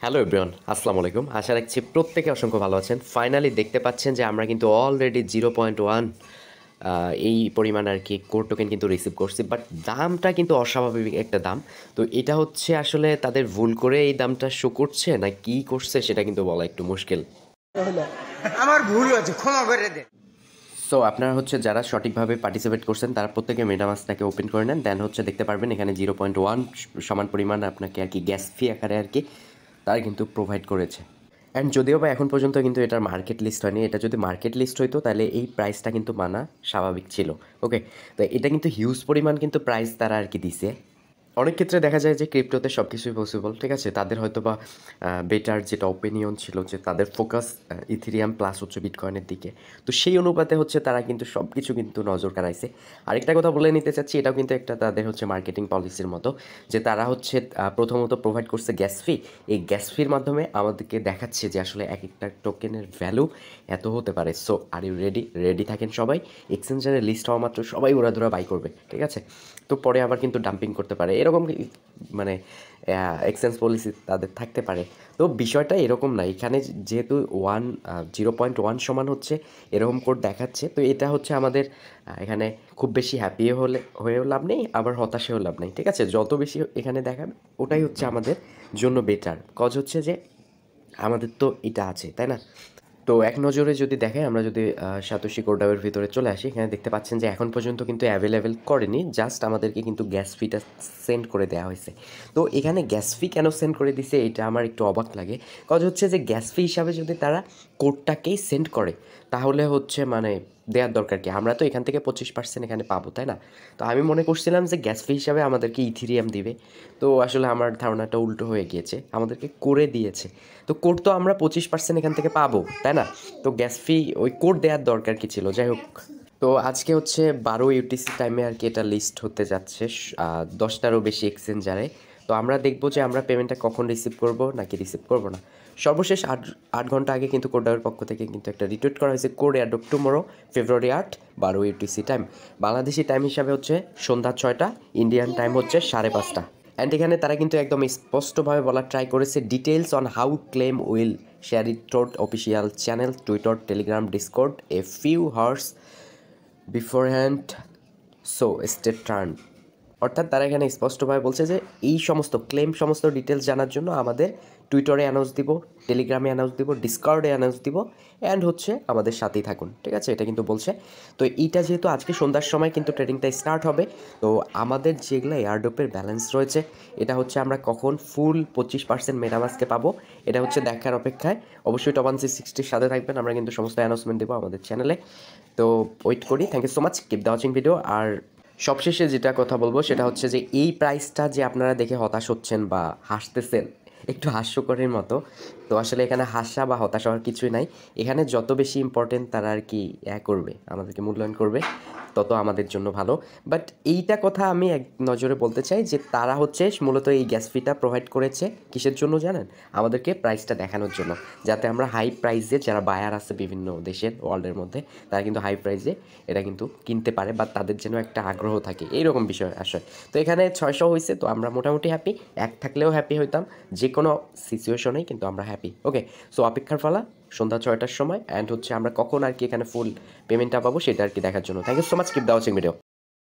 Hello everyone, আসসালামু আলাইকুম। আশা রাখছি প্রত্যেকে অসংখ্য ভালো আছেন। ফাইনালি দেখতে পাচ্ছেন যে আমরা কিন্তু অলরেডি 0.1 এই পরিমাণ আর কি কোর টোকেন কিন্তু রিসিভ করছি, বাট দামটা কিন্তু অস্বাভাবিক একটা দাম। তো এটা হচ্ছে আসলে তাদের ভুল করে এই দামটা শো করছে না কি করছে সেটা কিন্তু বলা একটু মুশকিল। আমার ভুল হয়েছে, ক্ষমা করে দে। সো আপনারা হচ্ছে যারা সঠিকভাবে পার্টিসিপেট করছেন তারা প্রত্যেকে মেটামাসটাকে ওপেন করে নেন, দেন হচ্ছে দেখতে পারবেন এখানে 0.1 সমান পরিমাণ আপনাকে আর কি গ্যাস ফি আকারে আর কি তারা কিন্তু প্রোভাইড করেছে। অ্যান্ড যদিও বা এখন পর্যন্ত কিন্তু এটার মার্কেট লিস্ট হয়নি, এটা যদি মার্কেট লিস্ট হইতো তাহলে এই প্রাইসটা কিন্তু মানা স্বাভাবিক ছিল। ওকে, তো এটা কিন্তু হিউজ পরিমাণ কিন্তু প্রাইস তারা আর কি দিছে। অনেক ক্ষেত্রে দেখা যায় যে ক্রিপ্টোতে সব কিছুই পসিবল, ঠিক আছে। তাদের হয়তো বা বেটার যেটা ওপিনিয়ন ছিল যে তাদের ফোকাস ইথেরিয়াম প্লাস হচ্ছে বিটকয়েনের দিকে, তো সেই অনুপাতে হচ্ছে তারা কিন্তু সব কিছু কিন্তু নজর কাড়াইছে। আরেকটা কথা বলে নিতে চাচ্ছি, এটাও কিন্তু একটা তাদের হচ্ছে মার্কেটিং পলিসির মতো, যে তারা হচ্ছে প্রথমত প্রোভাইড করছে গ্যাস ফি। এই গ্যাস ফির মাধ্যমে আমাদেরকে দেখাচ্ছে যে আসলে এক একটা টোকেনের ভ্যালু এত হতে পারে। সো আর ইউ রেডি থাকেন সবাই। এক্সচেঞ্জারে লিস্ট হওয়া মাত্র সবাই উড়াধুরা বাই করবে, ঠিক আছে। তো পরে আবার কিন্তু ডাম্পিং করতে পারে, এরকম মানে এক্সচেঞ্জ পলিসি তাদের থাকতে পারে। তো বিষয়টা এরকম না, এখানে যেহেতু 0.1 সমান হচ্ছে এরকম কোড দেখাচ্ছে, তো এটা হচ্ছে আমাদের এখানে খুব বেশি হ্যাপি হয়েও লাভ নেই, আবার হতাশাও লাভ নেই, ঠিক আছে। যত বেশি এখানে দেখাবে ওটাই হচ্ছে আমাদের জন্য বেটার, কজ হচ্ছে যে আমাদের তো এটা আছে, তাই না। তো এক নজরে যদি দেখে, আমরা যদি 𝗨𝗪𝗏 কোডাবের ভিতরে চলে আসি, এখানে দেখতে পাচ্ছেন যে এখন পর্যন্ত কিন্তু অ্যাভেলেবেল করেনি, জাস্ট আমাদেরকে কিন্তু গ্যাস ফিটা সেন্ড করে দেওয়া হয়েছে। তো এখানে গ্যাস ফি কেন সেন্ড করে দিছে এটা আমার একটু অবাক লাগে, কজ হচ্ছে যে গ্যাস ফি হিসাবে যদি তারা কোডটাকেই সেন্ড করে তাহলে হচ্ছে মানে দেওয়ার দরকার কি, আমরা তো এখান থেকে 25% এখানে পাবো, তাই না। তো আমি মনে করছিলাম যে গ্যাস ফি হিসাবে আমাদেরকে ইথেরিয়াম দিবে, তো আসলে আমার ধারণাটা উল্টো হয়ে গিয়েছে, আমাদেরকে করে দিয়েছে। তো কোড তো আমরা 25% এখান থেকে পাবো, তাই না। তো গ্যাস ফি ওই কোড দেওয়ার দরকার কি ছিল, যাই হোক। তো আজকে হচ্ছে 12 ইউটিসি টাইমে আর কি এটা লিস্ট হতে যাচ্ছে 10টারও বেশি এক্সচেঞ্জারে। তো আমরা দেখবো যে আমরা পেমেন্টটা কখন রিসিভ করব নাকি রিসিভ করব না। সর্বশেষ 8 ঘন্টা আগে কিন্তু কোডাবের পক্ষ থেকে কিন্তু একটা রিটুইট করা হয়েছে, কোড এয়ারড্রপ টুমরো ফেব্রুয়ারি 8 12 ইউটিসি টাইম। বাংলাদেশি টাইম হিসাবে হচ্ছে সন্ধ্যা 6টা, ইন্ডিয়ান টাইম হচ্ছে 5:30। অ্যান্ড এখানে তারা কিন্তু একদম স্পষ্টভাবে বলার ট্রাই করেছে, details on how claim will share it through official channel, Twitter, Telegram, Discord a few hours beforehand, so stay টার্ন। অর্থাৎ তারা এখানে স্পষ্টভাবে বলছে যে এই সমস্ত ক্লেম সমস্ত ডিটেলস জানার জন্য আমাদের টুইটারে অ্যানাউন্স দিব, টেলিগ্রামে অ্যানাউন্স দিব, ডিসকর্ডে অ্যানাউন্স দিব, অ্যান্ড হচ্ছে আমাদের সাথেই থাকুন, ঠিক আছে। এটা কিন্তু বলছে। তো এইটা যেহেতু আজকে সন্ধ্যার সময় কিন্তু ট্রেডিংটা স্টার্ট হবে, তো আমাদের যেগুলো এয়ারড্রপের ব্যালেন্স রয়েছে এটা হচ্ছে আমরা কখন ফুল 25% মেটামাস্কে পাবো এটা হচ্ছে দেখার অপেক্ষায়। অবশ্যই 𝗨𝗏60 সাথে থাকবেন, আমরা কিন্তু সমস্ত অ্যানাউন্সমেন্ট দেবো আমাদের চ্যানেলে। তো ওয়েট করি। Thank you so much, keep the watching video. আর সবশেষে যেটা কথা বলবো সেটা হচ্ছে যে এই প্রাইসটা যে আপনারা দেখে হতাশ হচ্ছেন বা হাসতেছেন, একটু হাস্যকরের মতো, তো আসলে এখানে হাসা বা হতাশ হওয়ার কিছুই নাই। এখানে যত বেশি ইম্পর্টেন্ট তারা আর কি করবে, আমাদেরকে মূল্যায়ন করবে, তত আমাদের জন্য ভালো। বাট এইটা কথা আমি এক নজরে বলতে চাই যে তারা হচ্ছে মূলত এই গ্যাস ফিটা প্রোভাইড করেছে কিসের জন্য জানেন, আমাদেরকে প্রাইসটা দেখানোর জন্য, যাতে আমরা হাই প্রাইসে, যারা বায়ার আছে বিভিন্ন দেশের ওয়ার্ল্ডের মধ্যে, তারা কিন্তু হাই প্রাইসে এটা কিন্তু কিনতে পারে বা তাদের যেন একটা আগ্রহ থাকে, এইরকম বিষয় আসে। তো এখানে 600 হয়েছে, তো আমরা মোটামুটি হ্যাপি, এক থাকলেও হ্যাপি হইতাম, যে কোনো সিচুয়েশনেই কিন্তু আমরা হ্যাপি। ওকে, সো অপেক্ষার পালা সন্ধ্যা 6টার সময়, অ্যান্ড হচ্ছে আমরা কখন আর কি এখানে ফুল পেমেন্টটা পাবো সেটা আর কি দেখার জন্য। Thank you so much, keep the watching video.